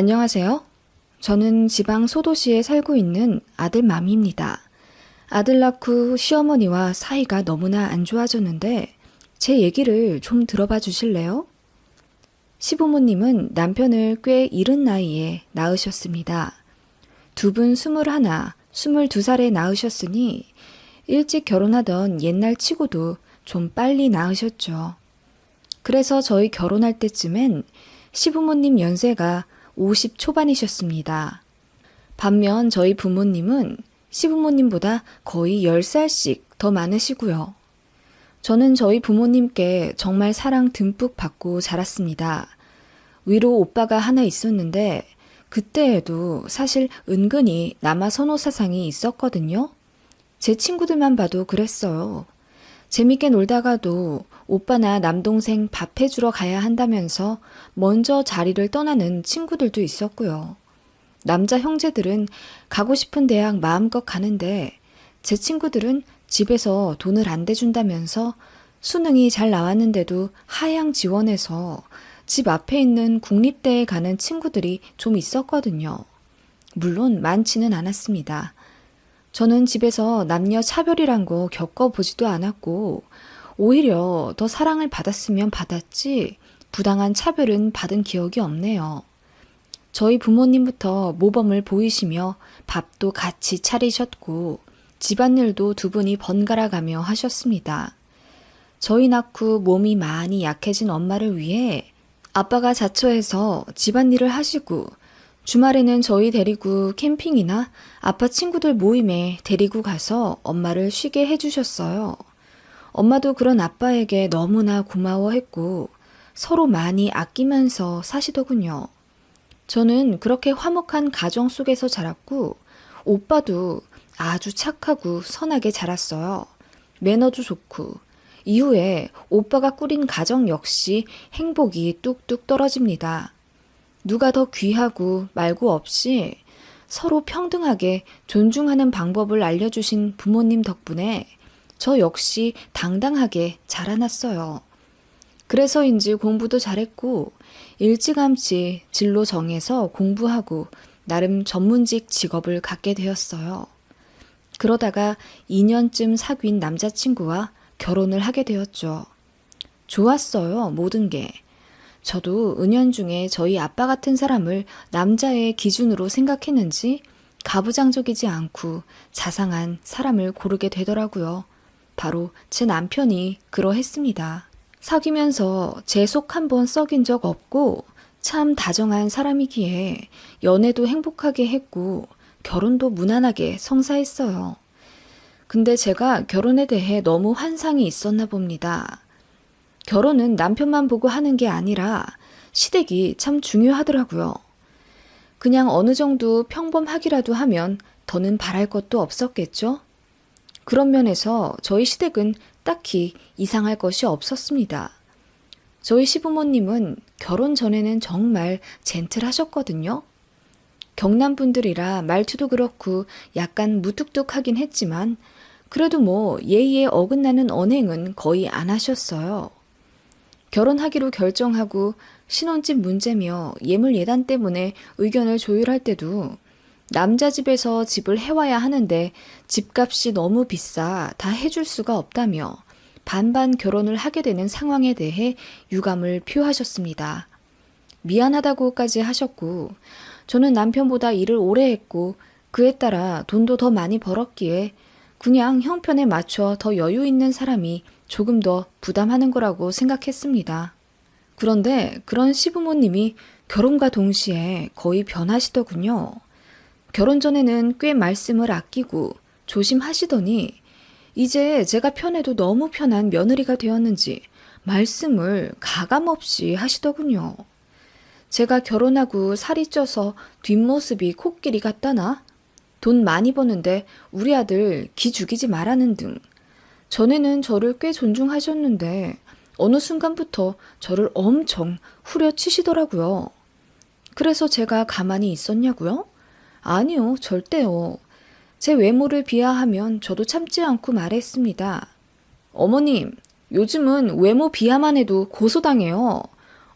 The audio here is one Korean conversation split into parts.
안녕하세요. 저는 지방 소도시에 살고 있는 아들맘입니다. 아들 낳고 시어머니와 사이가 너무나 안 좋아졌는데 제 얘기를 좀 들어봐 주실래요? 시부모님은 남편을 꽤 이른 나이에 낳으셨습니다. 두 분 21, 22살에 낳으셨으니 일찍 결혼하던 옛날 치고도 좀 빨리 낳으셨죠. 그래서 저희 결혼할 때쯤엔 시부모님 연세가 50 초반이셨습니다. 반면 저희 부모님은 시부모님보다 거의 10살씩 더 많으시고요. 저는 저희 부모님께 정말 사랑 듬뿍 받고 자랐습니다. 위로 오빠가 하나 있었는데 그때에도 사실 은근히 남아 선호 사상이 있었거든요. 제 친구들만 봐도 그랬어요. 재밌게 놀다가도 오빠나 남동생 밥 해주러 가야 한다면서 먼저 자리를 떠나는 친구들도 있었고요. 남자 형제들은 가고 싶은 대학 마음껏 가는데 제 친구들은 집에서 돈을 안 대준다면서 수능이 잘 나왔는데도 하향 지원해서 집 앞에 있는 국립대에 가는 친구들이 좀 있었거든요. 물론 많지는 않았습니다. 저는 집에서 남녀 차별이란 거 겪어보지도 않았고 오히려 더 사랑을 받았으면 받았지 부당한 차별은 받은 기억이 없네요. 저희 부모님부터 모범을 보이시며 밥도 같이 차리셨고 집안일도 두 분이 번갈아 가며 하셨습니다. 저희 낳고 몸이 많이 약해진 엄마를 위해 아빠가 자처해서 집안일을 하시고 주말에는 저희 데리고 캠핑이나 아빠 친구들 모임에 데리고 가서 엄마를 쉬게 해주셨어요. 엄마도 그런 아빠에게 너무나 고마워했고 서로 많이 아끼면서 사시더군요. 저는 그렇게 화목한 가정 속에서 자랐고 오빠도 아주 착하고 선하게 자랐어요. 매너도 좋고 이후에 오빠가 꾸린 가정 역시 행복이 뚝뚝 떨어집니다. 누가 더 귀하고 말고 없이 서로 평등하게 존중하는 방법을 알려주신 부모님 덕분에 저 역시 당당하게 자라났어요. 그래서인지 공부도 잘했고 일찌감치 진로 정해서 공부하고 나름 전문직 직업을 갖게 되었어요. 그러다가 2년쯤 사귄 남자친구와 결혼을 하게 되었죠. 좋았어요, 모든 게. 저도 은연중에 저희 아빠 같은 사람을 남자의 기준으로 생각했는지 가부장적이지 않고 자상한 사람을 고르게 되더라고요. 바로 제 남편이 그러했습니다. 사귀면서 제 속 한 번 썩인 적 없고 참 다정한 사람이기에 연애도 행복하게 했고 결혼도 무난하게 성사했어요. 근데 제가 결혼에 대해 너무 환상이 있었나 봅니다. 결혼은 남편만 보고 하는 게 아니라 시댁이 참 중요하더라고요. 그냥 어느 정도 평범하기라도 하면 더는 바랄 것도 없었겠죠? 그런 면에서 저희 시댁은 딱히 이상할 것이 없었습니다. 저희 시부모님은 결혼 전에는 정말 젠틀하셨거든요. 경남 분들이라 말투도 그렇고 약간 무뚝뚝하긴 했지만 그래도 뭐 예의에 어긋나는 언행은 거의 안 하셨어요. 결혼하기로 결정하고 신혼집 문제며 예물 예단 때문에 의견을 조율할 때도 남자 집에서 집을 해와야 하는데 집값이 너무 비싸 다 해줄 수가 없다며 반반 결혼을 하게 되는 상황에 대해 유감을 표하셨습니다. 미안하다고까지 하셨고 저는 남편보다 일을 오래 했고 그에 따라 돈도 더 많이 벌었기에 그냥 형편에 맞춰 더 여유 있는 사람이 조금 더 부담하는 거라고 생각했습니다. 그런데 그런 시부모님이 결혼과 동시에 거의 변하시더군요. 결혼 전에는 꽤 말씀을 아끼고 조심하시더니 이제 제가 편해도 너무 편한 며느리가 되었는지 말씀을 가감없이 하시더군요. 제가 결혼하고 살이 쪄서 뒷모습이 코끼리 같다나? 돈 많이 버는데 우리 아들 기 죽이지 말라는 등 전에는 저를 꽤 존중하셨는데 어느 순간부터 저를 엄청 후려치시더라고요. 그래서 제가 가만히 있었냐고요? 아니요, 절대요. 제 외모를 비하하면 저도 참지 않고 말했습니다. 어머님, 요즘은 외모 비하만 해도 고소당해요.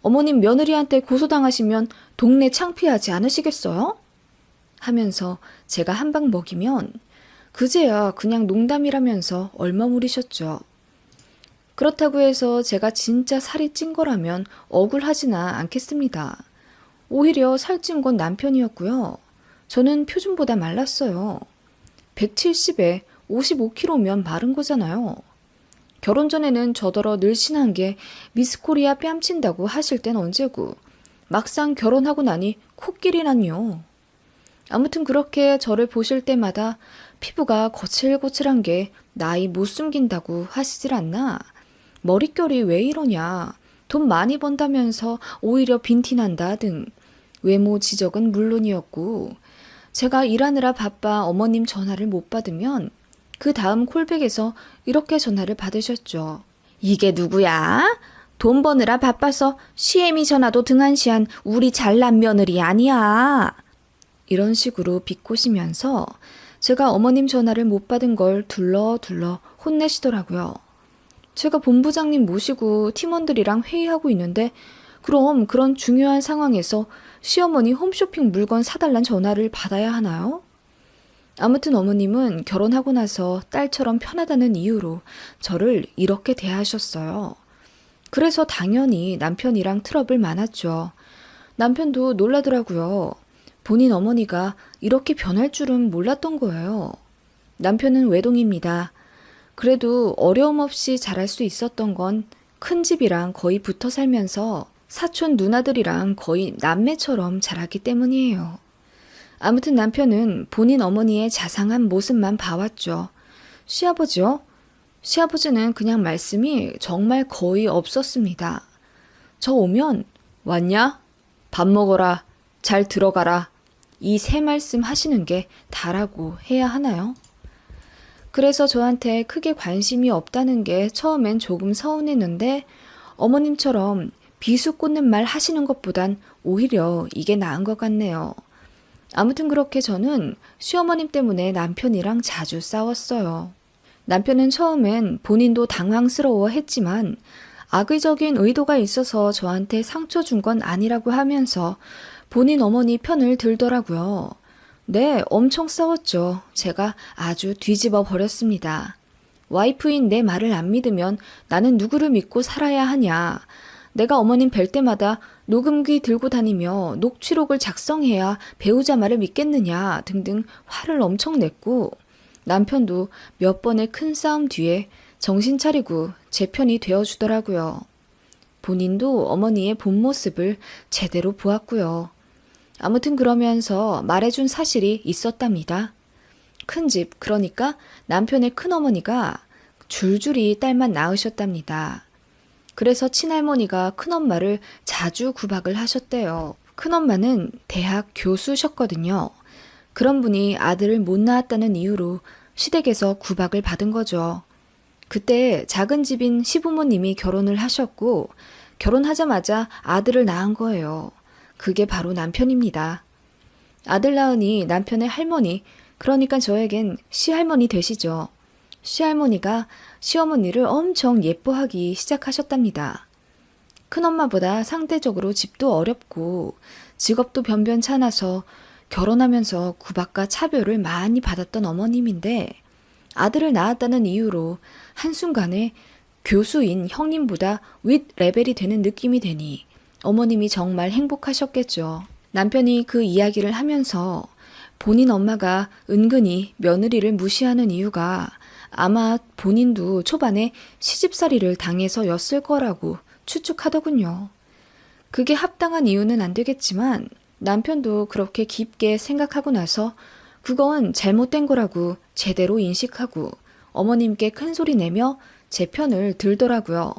어머님 며느리한테 고소당하시면 동네 창피하지 않으시겠어요? 하면서 제가 한 방 먹이면 그제야 그냥 농담이라면서 얼머무리셨죠. 그렇다고 해서 제가 진짜 살이 찐 거라면 억울하지나 않겠습니다. 오히려 살찐 건 남편이었고요. 저는 표준보다 말랐어요. 170에 55kg면 마른 거잖아요. 결혼 전에는 저더러 늘씬한 게 미스코리아 뺨친다고 하실 땐 언제고 막상 결혼하고 나니 코끼리란요. 아무튼 그렇게 저를 보실 때마다 피부가 거칠거칠한 게 나이 못 숨긴다고 하시질 않나? 머릿결이 왜 이러냐? 돈 많이 번다면서 오히려 빈티난다 등 외모 지적은 물론이었고 제가 일하느라 바빠 어머님 전화를 못 받으면 그 다음 콜백에서 이렇게 전화를 받으셨죠. 이게 누구야? 돈 버느라 바빠서 시애미 전화도 등한시한 우리 잘난 며느리 아니야. 이런 식으로 비꼬시면서 제가 어머님 전화를 못 받은 걸 둘러둘러 혼내시더라고요. 제가 본부장님 모시고 팀원들이랑 회의하고 있는데 그럼 그런 중요한 상황에서 시어머니 홈쇼핑 물건 사달란 전화를 받아야 하나요? 아무튼 어머님은 결혼하고 나서 딸처럼 편하다는 이유로 저를 이렇게 대하셨어요. 그래서 당연히 남편이랑 트러블 많았죠. 남편도 놀라더라고요. 본인 어머니가 이렇게 변할 줄은 몰랐던 거예요. 남편은 외동입니다. 그래도 어려움 없이 자랄 수 있었던 건 큰 집이랑 거의 붙어 살면서 사촌 누나들이랑 거의 남매처럼 자랐기 때문이에요. 아무튼 남편은 본인 어머니의 자상한 모습만 봐왔죠. 시아버지요? 시아버지는 그냥 말씀이 정말 거의 없었습니다. 저 오면 왔냐? 밥 먹어라. 잘 들어가라. 이 세 말씀 하시는 게 다라고 해야 하나요? 그래서 저한테 크게 관심이 없다는 게 처음엔 조금 서운했는데 어머님처럼 비수 꽂는 말 하시는 것보단 오히려 이게 나은 것 같네요. 아무튼 그렇게 저는 시어머님 때문에 남편이랑 자주 싸웠어요. 남편은 처음엔 본인도 당황스러워 했지만 악의적인 의도가 있어서 저한테 상처 준 건 아니라고 하면서 본인 어머니 편을 들더라고요. 네, 엄청 싸웠죠. 제가 아주 뒤집어 버렸습니다. 와이프인 내 말을 안 믿으면 나는 누구를 믿고 살아야 하냐. 내가 어머님 뵐 때마다 녹음기 들고 다니며 녹취록을 작성해야 배우자 말을 믿겠느냐 등등 화를 엄청 냈고 남편도 몇 번의 큰 싸움 뒤에 정신 차리고 제 편이 되어주더라고요. 본인도 어머니의 본 모습을 제대로 보았고요. 아무튼 그러면서 말해준 사실이 있었답니다. 큰집, 그러니까 남편의 큰어머니가 줄줄이 딸만 낳으셨답니다. 그래서 친할머니가 큰엄마를 자주 구박을 하셨대요. 큰엄마는 대학 교수셨거든요. 그런 분이 아들을 못 낳았다는 이유로 시댁에서 구박을 받은 거죠. 그때 작은 집인 시부모님이 결혼을 하셨고 결혼하자마자 아들을 낳은 거예요. 그게 바로 남편입니다. 아들 낳으니 남편의 할머니, 그러니까 저에겐 시할머니 되시죠. 시할머니가 시어머니를 엄청 예뻐하기 시작하셨답니다. 큰엄마보다 상대적으로 집도 어렵고 직업도 변변찮아서 결혼하면서 구박과 차별을 많이 받았던 어머님인데 아들을 낳았다는 이유로 한순간에 교수인 형님보다 윗 레벨이 되는 느낌이 되니 어머님이 정말 행복하셨겠죠. 남편이 그 이야기를 하면서 본인 엄마가 은근히 며느리를 무시하는 이유가 아마 본인도 초반에 시집살이를 당해서였을 거라고 추측하더군요. 그게 합당한 이유는 안 되겠지만 남편도 그렇게 깊게 생각하고 나서 그건 잘못된 거라고 제대로 인식하고 어머님께 큰소리 내며 제 편을 들더라고요.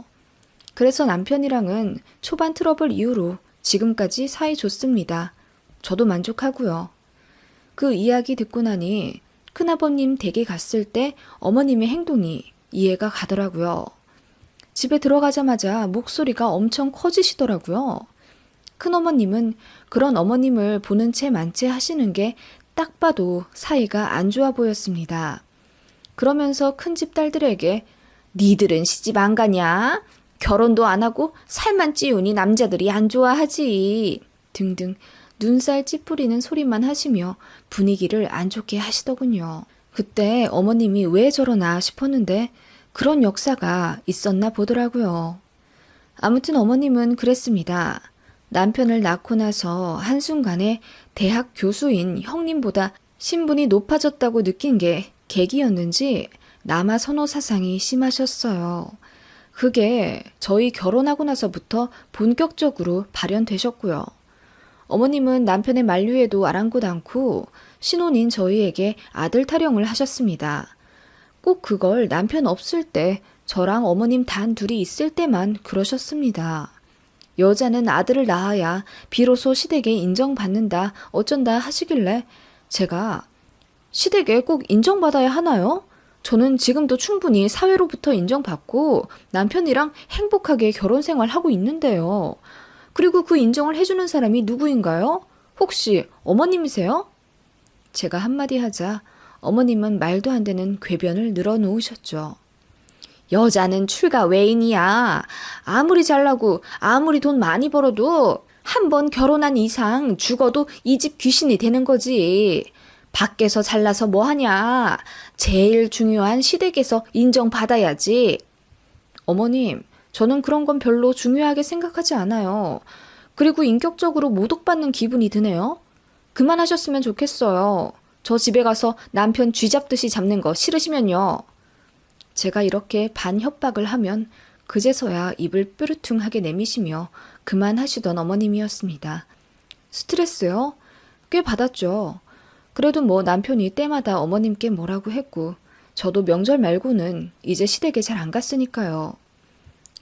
그래서 남편이랑은 초반 트러블 이후로 지금까지 사이 좋습니다. 저도 만족하고요. 그 이야기 듣고 나니 큰아버님 댁에 갔을 때 어머님의 행동이 이해가 가더라고요. 집에 들어가자마자 목소리가 엄청 커지시더라고요. 큰어머님은 그런 어머님을 보는 채 만채 하시는 게 딱 봐도 사이가 안 좋아 보였습니다. 그러면서 큰집 딸들에게 니들은 시집 안 가냐? 결혼도 안 하고 살만 찌우니 남자들이 안 좋아하지. 등등 눈살 찌푸리는 소리만 하시며 분위기를 안 좋게 하시더군요. 그때 어머님이 왜 저러나 싶었는데 그런 역사가 있었나 보더라고요. 아무튼 어머님은 그랬습니다. 남편을 낳고 나서 한순간에 대학 교수인 형님보다 신분이 높아졌다고 느낀 게 계기였는지 남아 선호 사상이 심하셨어요. 그게 저희 결혼하고 나서부터 본격적으로 발현되셨고요. 어머님은 남편의 만류에도 아랑곳 않고 신혼인 저희에게 아들 타령을 하셨습니다. 꼭 그걸 남편 없을 때 저랑 어머님 단 둘이 있을 때만 그러셨습니다. 여자는 아들을 낳아야 비로소 시댁에 인정받는다 어쩐다 하시길래 제가 시댁에 꼭 인정받아야 하나요? 저는 지금도 충분히 사회로부터 인정받고 남편이랑 행복하게 결혼 생활하고 있는데요. 그리고 그 인정을 해주는 사람이 누구인가요? 혹시 어머님이세요? 제가 한마디 하자 어머님은 말도 안 되는 궤변을 늘어놓으셨죠. 여자는 출가 외인이야. 아무리 잘나고 아무리 돈 많이 벌어도 한 번 결혼한 이상 죽어도 이 집 귀신이 되는 거지. 밖에서 잘나서 뭐하냐. 제일 중요한 시댁에서 인정받아야지. 어머님, 저는 그런 건 별로 중요하게 생각하지 않아요. 그리고 인격적으로 모독받는 기분이 드네요. 그만하셨으면 좋겠어요. 저 집에 가서 남편 쥐 잡듯이 잡는 거 싫으시면요. 제가 이렇게 반협박을 하면 그제서야 입을 뾰루퉁하게 내미시며 그만하시던 어머님이었습니다. 스트레스요? 꽤 받았죠. 그래도 뭐 남편이 때마다 어머님께 뭐라고 했고 저도 명절 말고는 이제 시댁에 잘 안 갔으니까요.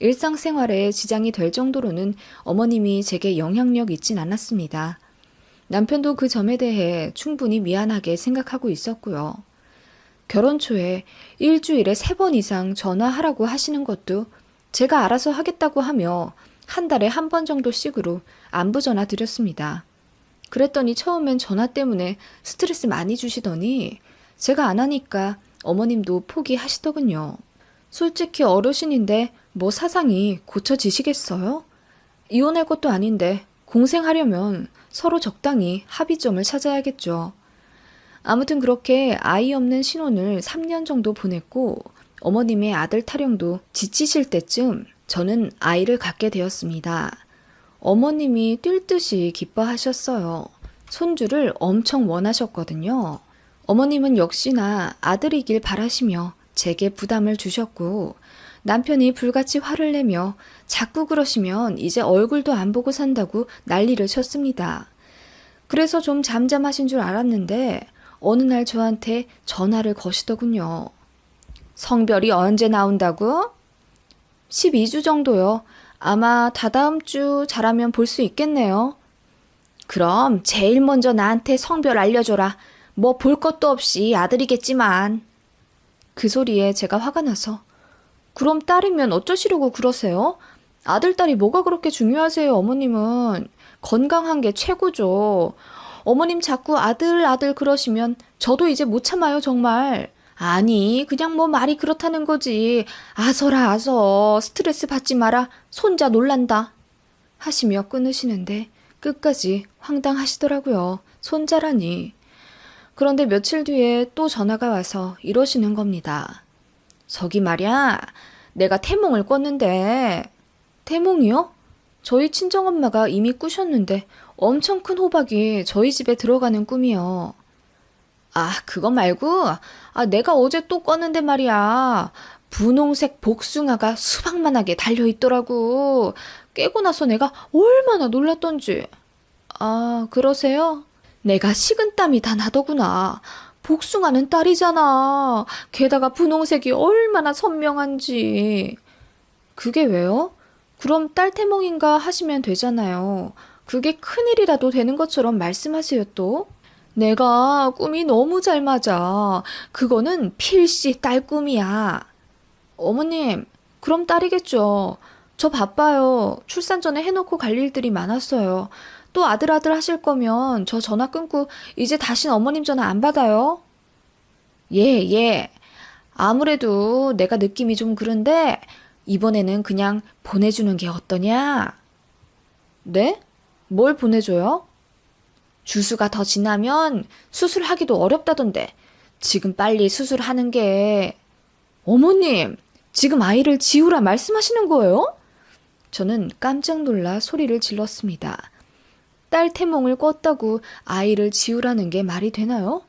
일상생활에 지장이 될 정도로는 어머님이 제게 영향력 있진 않았습니다. 남편도 그 점에 대해 충분히 미안하게 생각하고 있었고요. 결혼 초에 일주일에 3번 이상 전화하라고 하시는 것도 제가 알아서 하겠다고 하며 한 달에 1번 정도씩으로 안부 전화 드렸습니다. 그랬더니 처음엔 전화 때문에 스트레스 많이 주시더니 제가 안 하니까 어머님도 포기하시더군요. 솔직히 어르신인데 뭐 사상이 고쳐지시겠어요? 이혼할 것도 아닌데 공생하려면 서로 적당히 합의점을 찾아야겠죠. 아무튼 그렇게 아이 없는 신혼을 3년 정도 보냈고 어머님의 아들 타령도 지치실 때쯤 저는 아이를 갖게 되었습니다. 어머님이 뛸 듯이 기뻐하셨어요. 손주를 엄청 원하셨거든요. 어머님은 역시나 아들이길 바라시며 제게 부담을 주셨고 남편이 불같이 화를 내며 자꾸 그러시면 이제 얼굴도 안 보고 산다고 난리를 쳤습니다. 그래서 좀 잠잠하신 줄 알았는데 어느 날 저한테 전화를 거시더군요. 성별이 언제 나온다고? 12주 정도요. 아마 다다음 주 잘하면 볼 수 있겠네요. 그럼 제일 먼저 나한테 성별 알려줘라. 뭐 볼 것도 없이 아들이겠지만. 그 소리에 제가 화가 나서 그럼 딸이면 어쩌시려고 그러세요? 아들, 딸이 뭐가 그렇게 중요하세요, 어머님은. 건강한 게 최고죠. 어머님 자꾸 아들, 아들 그러시면 저도 이제 못 참아요, 정말. 아니, 그냥 뭐 말이 그렇다는 거지. 아서라, 아서. 스트레스 받지 마라. 손자 놀란다. 하시며 끊으시는데 끝까지 황당하시더라고요. 손자라니. 그런데 며칠 뒤에 또 전화가 와서 이러시는 겁니다. 저기 말야, 내가 태몽을 꿨는데. 태몽이요? 저희 친정엄마가 이미 꾸셨는데 엄청 큰 호박이 저희 집에 들어가는 꿈이요. 아, 그거 말고, 내가 어제 또 껐는데 말이야. 분홍색 복숭아가 수박만하게 달려있더라고. 깨고 나서 내가 얼마나 놀랐던지. 아, 그러세요? 내가 식은땀이 다 나더구나. 복숭아는 딸이잖아. 게다가 분홍색이 얼마나 선명한지. 그게 왜요? 그럼 딸 태몽인가 하시면 되잖아요. 그게 큰일이라도 되는 것처럼 말씀하세요 또. 내가 꿈이 너무 잘 맞아. 그거는 필시 딸 꿈이야. 어머님, 그럼 딸이겠죠. 저 바빠요. 출산 전에 해놓고 갈 일들이 많았어요. 또 아들 하실 거면 저 전화 끊고 이제 다신 어머님 전화 안 받아요. 예. 아무래도 내가 느낌이 좀 그런데 이번에는 그냥 보내주는 게 어떠냐? 네? 뭘 보내줘요? 주수가 더 지나면 수술하기도 어렵다던데 지금 빨리 수술하는 게... 어머님, 지금 아이를 지우라 말씀하시는 거예요? 저는 깜짝 놀라 소리를 질렀습니다. 딸 태몽을 꿨다고 아이를 지우라는 게 말이 되나요?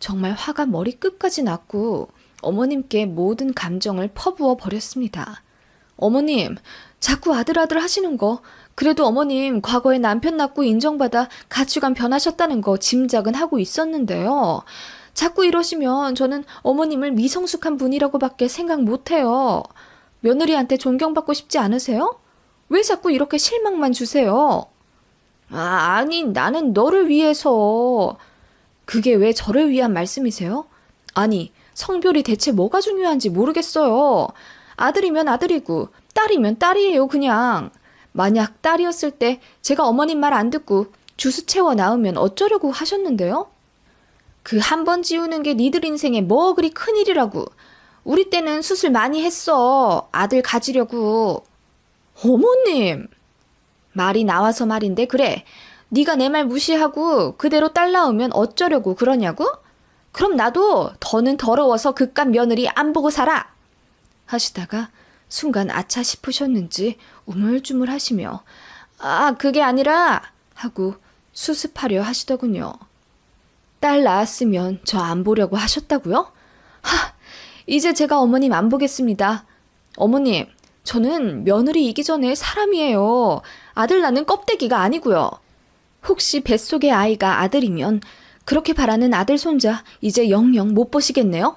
정말 화가 머리 끝까지 났고 어머님께 모든 감정을 퍼부어 버렸습니다. 어머님, 자꾸 아들 하시는 거, 그래도 어머님 과거에 남편 낳고 인정받아 가치관 변하셨다는 거 짐작은 하고 있었는데요. 자꾸 이러시면 저는 어머님을 미성숙한 분이라고밖에 생각 못해요. 며느리한테 존경받고 싶지 않으세요? 왜 자꾸 이렇게 실망만 주세요? 아니, 나는 너를 위해서... 그게 왜 저를 위한 말씀이세요? 아니, 성별이 대체 뭐가 중요한지 모르겠어요. 아들이면 아들이고 딸이면 딸이에요, 그냥. 만약 딸이었을 때 제가 어머님 말 안 듣고 주스 채워 낳으면 어쩌려고 하셨는데요? 그 한 번 지우는 게 니들 인생에 뭐 그리 큰일이라고. 우리 때는 수술 많이 했어. 아들 가지려고. 어머님! 말이 나와서 말인데 그래. 네가 내 말 무시하고 그대로 딸 낳으면 어쩌려고 그러냐고? 그럼 나도 더는 더러워서 그깟 며느리 안 보고 살아. 하시다가 순간 아차 싶으셨는지 우물쭈물 하시며 그게 아니라 하고 수습하려 하시더군요. 딸 낳았으면 저 안 보려고 하셨다고요? 이제 제가 어머님 안 보겠습니다. 어머님, 저는 며느리이기 전에 사람이에요. 아들 낳는 껍데기가 아니고요. 혹시 뱃속의 아이가 아들이면 그렇게 바라는 아들 손자 이제 영영 못 보시겠네요?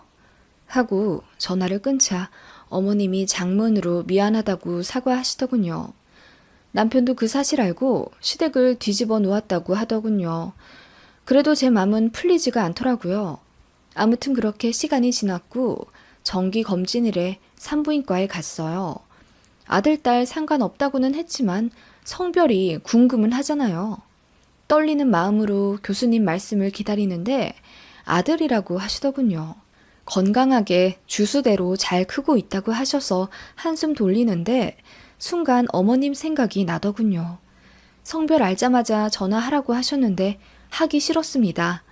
하고 전화를 끊자 어머님이 장문으로 미안하다고 사과하시더군요. 남편도 그 사실 알고 시댁을 뒤집어 놓았다고 하더군요. 그래도 제 맘은 풀리지가 않더라고요. 아무튼 그렇게 시간이 지났고 정기검진일에 산부인과에 갔어요. 아들, 딸 상관없다고는 했지만 성별이 궁금은 하잖아요. 떨리는 마음으로 교수님 말씀을 기다리는데 아들이라고 하시더군요. 건강하게 주수대로 잘 크고 있다고 하셔서 한숨 돌리는데 순간 어머님 생각이 나더군요. 성별 알자마자 전화하라고 하셨는데 하기 싫었습니다.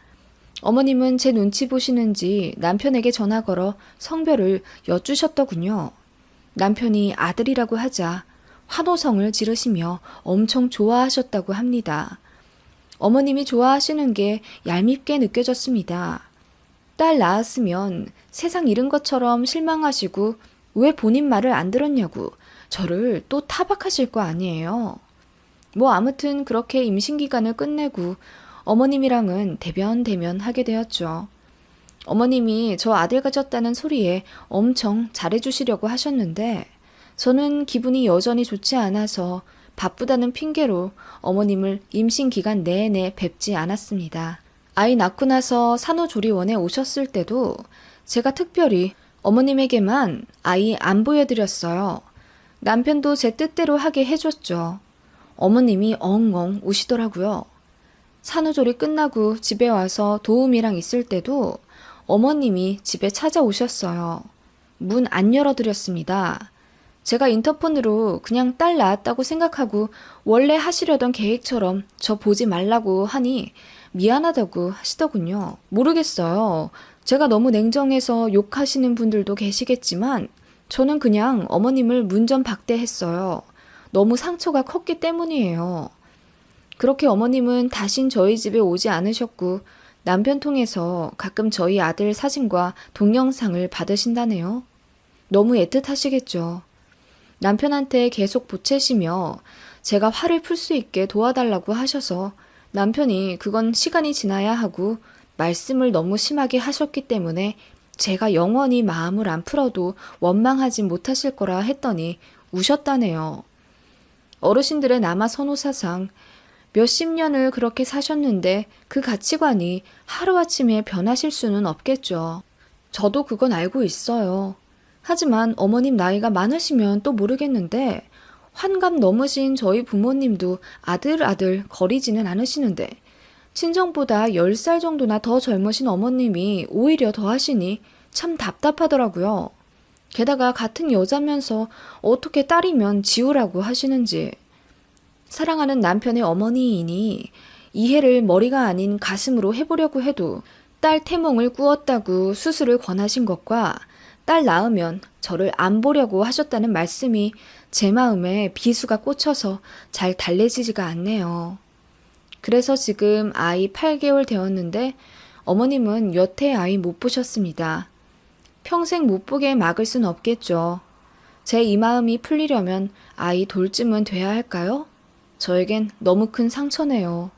어머님은 제 눈치 보시는지 남편에게 전화 걸어 성별을 여쭈셨더군요. 남편이 아들이라고 하자 환호성을 지르시며 엄청 좋아하셨다고 합니다. 어머님이 좋아하시는 게 얄밉게 느껴졌습니다. 딸 낳았으면 세상 잃은 것처럼 실망하시고 왜 본인 말을 안 들었냐고 저를 또 타박하실 거 아니에요. 뭐 아무튼 그렇게 임신기간을 끝내고 어머님이랑은 대면대면 하게 되었죠. 어머님이 저 아들 가졌다는 소리에 엄청 잘해주시려고 하셨는데 저는 기분이 여전히 좋지 않아서 바쁘다는 핑계로 어머님을 임신기간 내내 뵙지 않았습니다. 아이 낳고 나서 산후조리원에 오셨을 때도 제가 특별히 어머님에게만 아이 안 보여드렸어요. 남편도 제 뜻대로 하게 해줬죠. 어머님이 엉엉 우시더라고요. 산후조리 끝나고 집에 와서 도우미랑 있을 때도 어머님이 집에 찾아오셨어요. 문 안 열어드렸습니다. 제가 인터폰으로 그냥 딸 낳았다고 생각하고 원래 하시려던 계획처럼 저 보지 말라고 하니 미안하다고 하시더군요. 모르겠어요. 제가 너무 냉정해서 욕하시는 분들도 계시겠지만 저는 그냥 어머님을 문전박대했어요. 너무 상처가 컸기 때문이에요. 그렇게 어머님은 다신 저희 집에 오지 않으셨고 남편 통해서 가끔 저희 아들 사진과 동영상을 받으신다네요. 너무 애틋하시겠죠. 남편한테 계속 보채시며 제가 화를 풀 수 있게 도와달라고 하셔서 남편이 그건 시간이 지나야 하고 말씀을 너무 심하게 하셨기 때문에 제가 영원히 마음을 안 풀어도 원망하지 못하실 거라 했더니 우셨다네요. 어르신들의 남아 선호사상 몇십 년을 그렇게 사셨는데 그 가치관이 하루아침에 변하실 수는 없겠죠. 저도 그건 알고 있어요. 하지만 어머님 나이가 많으시면 또 모르겠는데 환갑 넘으신 저희 부모님도 아들 거리지는 않으시는데 친정보다 10살 정도나 더 젊으신 어머님이 오히려 더 하시니 참 답답하더라고요. 게다가 같은 여자면서 어떻게 딸이면 지우라고 하시는지. 사랑하는 남편의 어머니이니 이해를 머리가 아닌 가슴으로 해보려고 해도 딸 태몽을 꾸었다고 수술을 권하신 것과 딸 낳으면 저를 안 보려고 하셨다는 말씀이 제 마음에 비수가 꽂혀서 잘 달래지지가 않네요. 그래서 지금 아이 8개월 되었는데 어머님은 여태 아이 못 보셨습니다. 평생 못 보게 막을 순 없겠죠. 제 이 마음이 풀리려면 아이 돌쯤은 돼야 할까요? 저에겐 너무 큰 상처네요.